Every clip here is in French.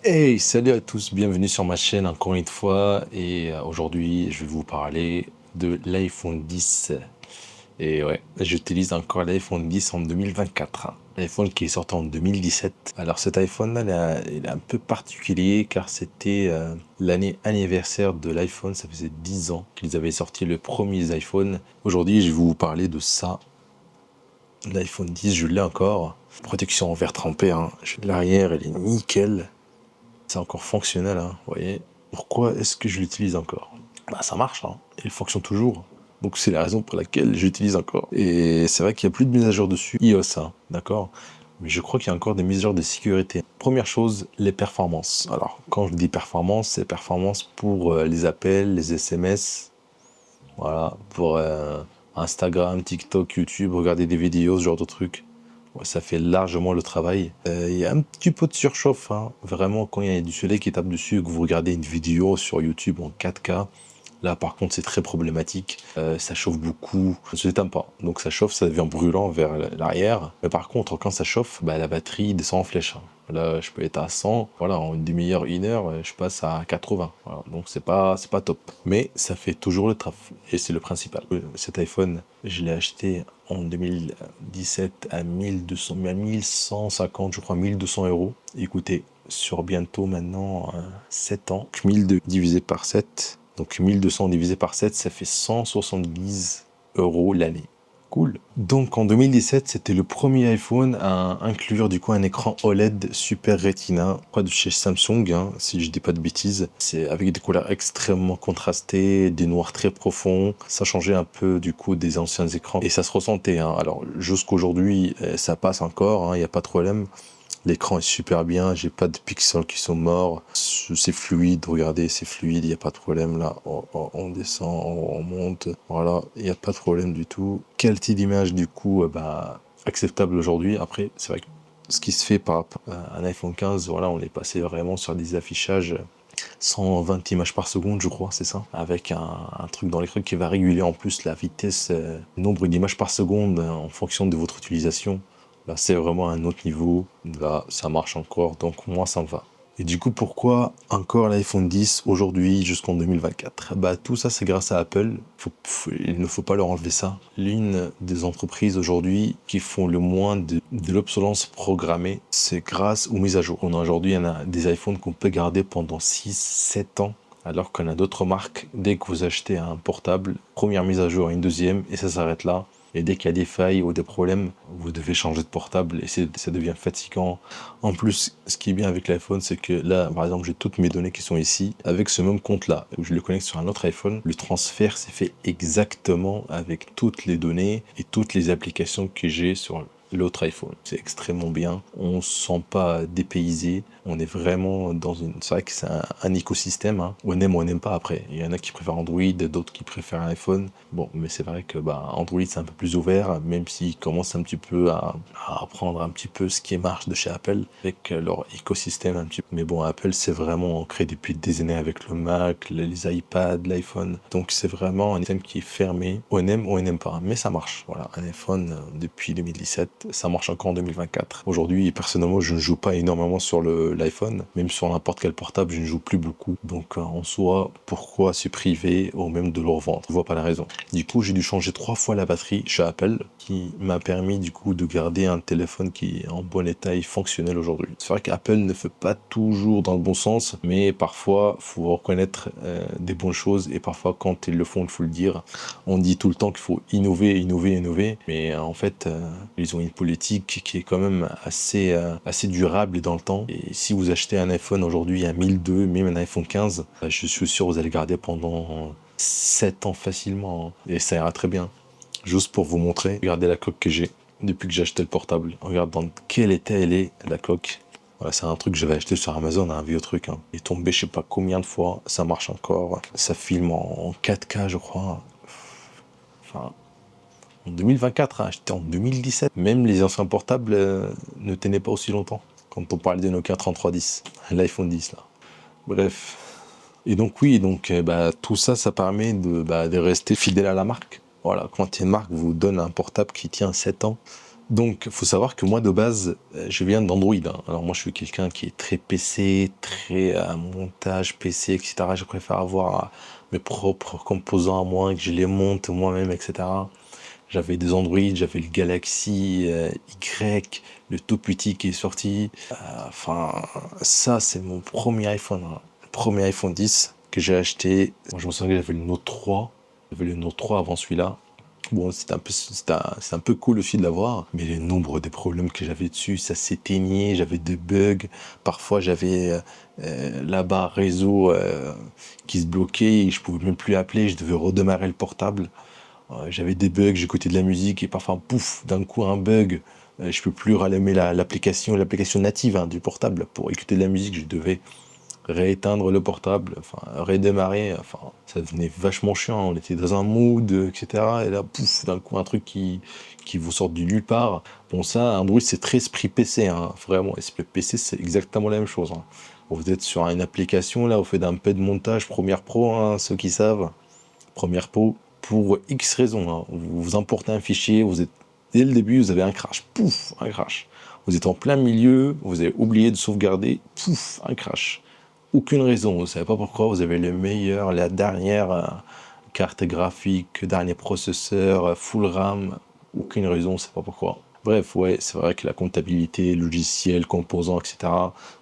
Hey, salut à tous, bienvenue sur ma chaîne encore une fois et aujourd'hui je vais vous parler de l'iPhone 10 et ouais, j'utilise encore l'iPhone 10 en 2024, hein. L'iPhone qui est sorti en 2017. Alors cet iPhone là il est un peu particulier car c'était l'année anniversaire de l'iPhone, ça faisait 10 ans qu'ils avaient sorti le premier iPhone. Aujourd'hui je vais vous parler de ça. L'iPhone 10 je l'ai encore, protection en verre trempé, hein. L'arrière elle est nickel. C'est encore fonctionnel, hein, vous voyez. Pourquoi est-ce que je l'utilise encore? Bah ça marche, hein. Il fonctionne toujours. Donc c'est la raison pour laquelle j'utilise encore. Et c'est vrai qu'il n'y a plus de mise à jour dessus. iOS, hein, d'accord? Mais je crois qu'il y a encore des mises à jour de sécurité. Première chose, les performances. Alors, quand je dis performance, c'est performance pour les appels, les SMS, voilà, pour Instagram, TikTok, YouTube, regarder des vidéos, ce genre de trucs. Ouais, ça fait largement le travail. Il y a un petit peu de surchauffe, hein. Vraiment, quand il y a du soleil qui tape dessus et que vous regardez une vidéo sur YouTube en 4K, là par contre c'est très problématique. Ça chauffe beaucoup, ça ne s'éteint pas. Donc ça chauffe, ça devient brûlant vers l'arrière. Mais par contre, quand ça chauffe, bah, la batterie descend en flèche, hein. Là, je peux être à 100, voilà, en une demi-heure, une heure, je passe à 80. Voilà. Donc c'est pas top. Mais ça fait toujours le taf. Et c'est le principal. Cet iPhone, je l'ai acheté en 2017 à 1200, à 1150, je crois, 1200 euros. Écoutez, sur bientôt maintenant 7 ans, 1002 divisé par 7, donc 1200 divisé par 7, ça fait 170 euros l'année. Cool. Donc en 2017, c'était le premier iPhone à inclure du coup un écran OLED Super Retina, pas de chez Samsung, hein, si je dis pas de bêtises. C'est avec des couleurs extrêmement contrastées, des noirs très profonds. Ça changeait un peu du coup des anciens écrans et ça se ressentait, hein. Alors jusqu'aujourd'hui, ça passe encore, il n'y a pas de problème. L'écran est super bien, j'ai pas de pixels qui sont morts, c'est fluide, regardez, c'est fluide, il n'y a pas de problème là, on descend, on monte, voilà, il n'y a pas de problème du tout. Qualité d'image du coup, acceptable aujourd'hui. Après, c'est vrai que ce qui se fait par rapport à un iPhone 15, voilà, on est passé vraiment sur des affichages 120 images par seconde, je crois, c'est ça, avec un truc dans l'écran qui va réguler en plus la vitesse, nombre d'images par seconde en fonction de votre utilisation. Là, c'est vraiment un autre niveau. Là, ça marche encore, donc moi, ça me va. Et du coup, pourquoi encore l'iPhone 10 aujourd'hui jusqu'en 2024? Bah, tout ça, c'est grâce à Apple. Il ne faut pas leur enlever ça. L'une des entreprises aujourd'hui qui font le moins de l'obsolescence programmée, c'est grâce aux mises à jour. On a aujourd'hui, il y en a des iPhones qu'on peut garder pendant 6, 7 ans. Alors qu'on a d'autres marques, dès que vous achetez un portable, première mise à jour, une deuxième, et ça s'arrête là. Et dès qu'il y a des failles ou des problèmes, vous devez changer de portable et ça devient fatigant. En plus, ce qui est bien avec l'iPhone, c'est que là, par exemple, j'ai toutes mes données qui sont ici avec ce même compte-là. Je le connecte sur un autre iPhone. Le transfert s'est fait exactement avec toutes les données et toutes les applications que j'ai sur l'autre iPhone. C'est extrêmement bien. On se sent pas dépaysé. On est vraiment dans une... C'est vrai que c'est un écosystème, hein. On aime ou on n'aime pas après. Il y en a qui préfèrent Android, d'autres qui préfèrent iPhone. Bon, mais c'est vrai que Android c'est un peu plus ouvert, même s'ils commencent un petit peu à apprendre un petit peu ce qui marche de chez Apple avec leur écosystème un petit peu. Mais bon, Apple c'est vraiment ancré depuis des années avec le Mac, les iPads, l'iPhone. Donc c'est vraiment un système qui est fermé. On aime ou on n'aime pas, mais ça marche. Voilà, un iPhone depuis 2017, ça marche encore en 2024. Aujourd'hui, personnellement, je ne joue pas énormément sur l'iPhone, même sur n'importe quel portable, je ne joue plus beaucoup. Donc en soi, pourquoi se priver ou même de le revendre? Je vois pas la raison. Du coup, j'ai dû changer 3 fois la batterie chez Apple, qui m'a permis du coup de garder un téléphone qui est en bon état et fonctionnel aujourd'hui. C'est vrai qu'Apple ne fait pas toujours dans le bon sens, mais parfois, faut reconnaître des bonnes choses et parfois, quand ils le font, il faut le dire. On dit tout le temps qu'il faut innover, innover, innover, mais en fait, ils ont une politique qui est quand même assez durable et dans le temps. Et si vous achetez un iPhone aujourd'hui à 1002, même un iPhone 15, je suis sûr que vous allez le garder pendant 7 ans facilement, hein. Et ça ira très bien. Juste pour vous montrer, regardez la coque que j'ai depuis que j'ai acheté le portable. Regarde dans quel état elle est, la coque. Voilà, c'est un truc que j'avais acheté sur Amazon, un vieux truc, hein. Il est tombé je sais pas combien de fois, ça marche encore. Ça filme en 4K je crois. Enfin, en 2024, hein, acheté en 2017. Même les anciens portables ne tenaient pas aussi longtemps. Quand on parle de Nokia 3310, l'iPhone 10 là. Bref. Et donc oui, tout ça, ça permet de rester fidèle à la marque. Voilà, quand une marque vous donne un portable qui tient 7 ans, Donc, faut savoir que moi, de base, je viens d'Android, hein. Alors moi, je suis quelqu'un qui est très PC, très montage PC, etc. Je préfère avoir mes propres composants à moi, que je les monte moi-même, etc. J'avais des Android, j'avais le Galaxy Y, le tout petit qui est sorti. Enfin, ça, c'est mon premier iPhone, hein. Le premier iPhone 10 que j'ai acheté. Moi, je me souviens que j'avais le Note 3. J'avais le Note 3 avant celui-là. Bon, c'est un peu cool aussi de l'avoir, mais le nombre de problèmes que j'avais dessus, ça s'éteignait, j'avais des bugs. Parfois, j'avais la barre réseau qui se bloquait et je pouvais même plus appeler, je devais redémarrer le portable. J'avais des bugs, j'écoutais de la musique et parfois, pouf, d'un coup, un bug. Je peux plus rallumer l'application native, hein, du portable pour écouter de la musique. Je devais rééteindre le portable, enfin, redémarrer. Enfin, ça devenait vachement chiant. On était dans un mood, etc. Et là, pouf, d'un coup, un truc qui vous sort du nulle part. Bon, ça, Android, c'est très esprit PC, hein, vraiment. Esprit PC, c'est exactement la même chose, hein. Vous êtes sur une application, là, vous faites un peu de montage, Premiere Pro, hein, ceux qui savent. Premiere Pro, pour X raisons, hein. Vous importez un fichier, vous êtes dès le début, vous avez un crash, pouf, un crash. Vous êtes en plein milieu, vous avez oublié de sauvegarder, pouf, un crash. Aucune raison, vous ne savez pas pourquoi, vous avez le meilleur, la dernière carte graphique, dernier processeur, full RAM, aucune raison, on ne sait pas pourquoi. Bref, ouais, c'est vrai que la comptabilité, logiciel, composants, etc.,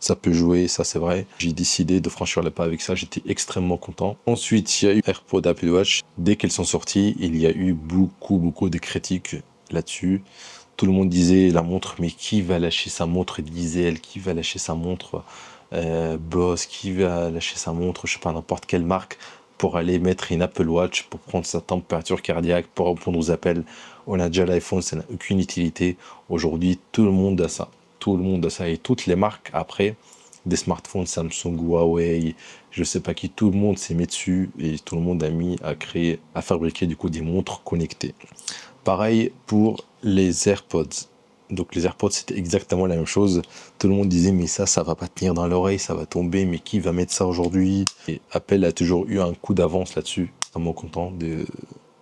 ça peut jouer, ça c'est vrai. J'ai décidé de franchir le pas avec ça, j'étais extrêmement content. Ensuite, il y a eu AirPods Apple Watch. Dès qu'elles sont sorties, il y a eu beaucoup de critiques là-dessus. Tout le monde disait la montre, mais qui va lâcher sa montre diesel, qui va lâcher sa montre Boss, qui va lâcher sa montre, je sais pas, n'importe quelle marque, pour aller mettre une Apple Watch, pour prendre sa température cardiaque, pour répondre aux appels. On a déjà l'iPhone, ça n'a aucune utilité. Aujourd'hui, tout le monde a ça. Tout le monde a ça. Et toutes les marques, après, des smartphones, Samsung, Huawei, je sais pas qui, tout le monde s'est mis dessus et tout le monde a mis à créer, à fabriquer du coup des montres connectées. Pareil pour les AirPods. Donc les AirPods, c'était exactement la même chose. Tout le monde disait, mais ça va pas tenir dans l'oreille, ça va tomber, mais qui va mettre ça aujourd'hui? Et Apple a toujours eu un coup d'avance là-dessus. Vraiment content de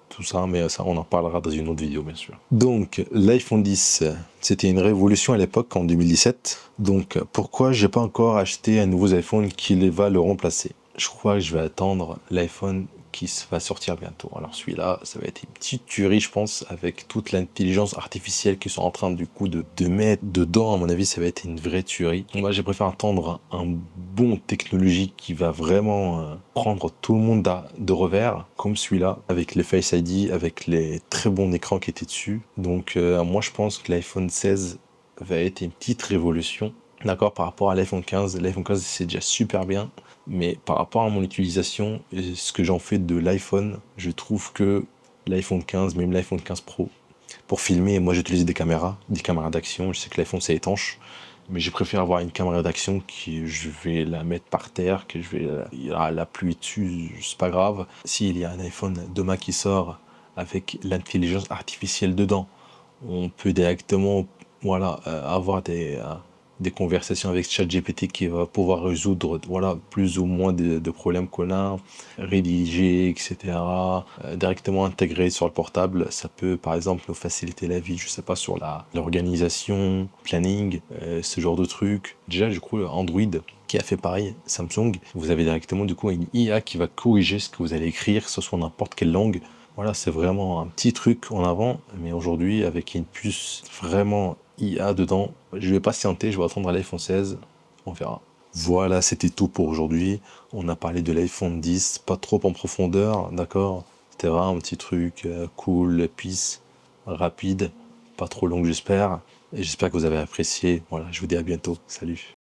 tout ça, mais ça, on en parlera dans une autre vidéo, bien sûr. Donc, l'iPhone 10, c'était une révolution à l'époque, en 2017. Donc, pourquoi j'ai pas encore acheté un nouveau iPhone qui va le remplacer? Je crois que je vais attendre l'iPhone qui va sortir bientôt. Alors celui-là, ça va être une petite tuerie, je pense, avec toute l'intelligence artificielle qu'ils sont en train du coup de mettre dedans. À mon avis, ça va être une vraie tuerie. Moi, j'ai préféré attendre un bon technologie qui va vraiment prendre tout le monde de revers, comme celui-là, avec les Face ID, avec les très bons écrans qui étaient dessus. Donc moi, je pense que l'iPhone 16 va être une petite révolution. D'accord, par rapport à l'iPhone 15 c'est déjà super bien, mais par rapport à mon utilisation et ce que j'en fais de l'iPhone, je trouve que l'iPhone 15, même l'iPhone 15 Pro, pour filmer, moi j'utilise des caméras d'action, je sais que l'iPhone c'est étanche, mais je préfère avoir une caméra d'action qui je vais la mettre par terre, que je vais il y aura la pluie dessus, c'est pas grave. S'il y a un iPhone demain qui sort avec l'intelligence artificielle dedans, on peut directement voilà, avoir des conversations avec ChatGPT qui va pouvoir résoudre voilà, plus ou moins de problèmes qu'on a, rédiger, etc. Directement intégrer sur le portable, ça peut par exemple nous faciliter la vie, je sais pas, sur l'organisation, planning, ce genre de trucs. Déjà, je crois Android qui a fait pareil, Samsung, vous avez directement du coup une IA qui va corriger ce que vous allez écrire, que ce soit n'importe quelle langue. Voilà, c'est vraiment un petit truc en avant, mais aujourd'hui, avec une puce vraiment IA dedans, je vais patienter, je vais attendre l'iPhone 16, on verra. Voilà, c'était tout pour aujourd'hui. On a parlé de l'iPhone 10, pas trop en profondeur, d'accord? C'était vraiment un petit truc cool, peace, rapide, pas trop long j'espère. Et j'espère que vous avez apprécié. Voilà, je vous dis à bientôt. Salut.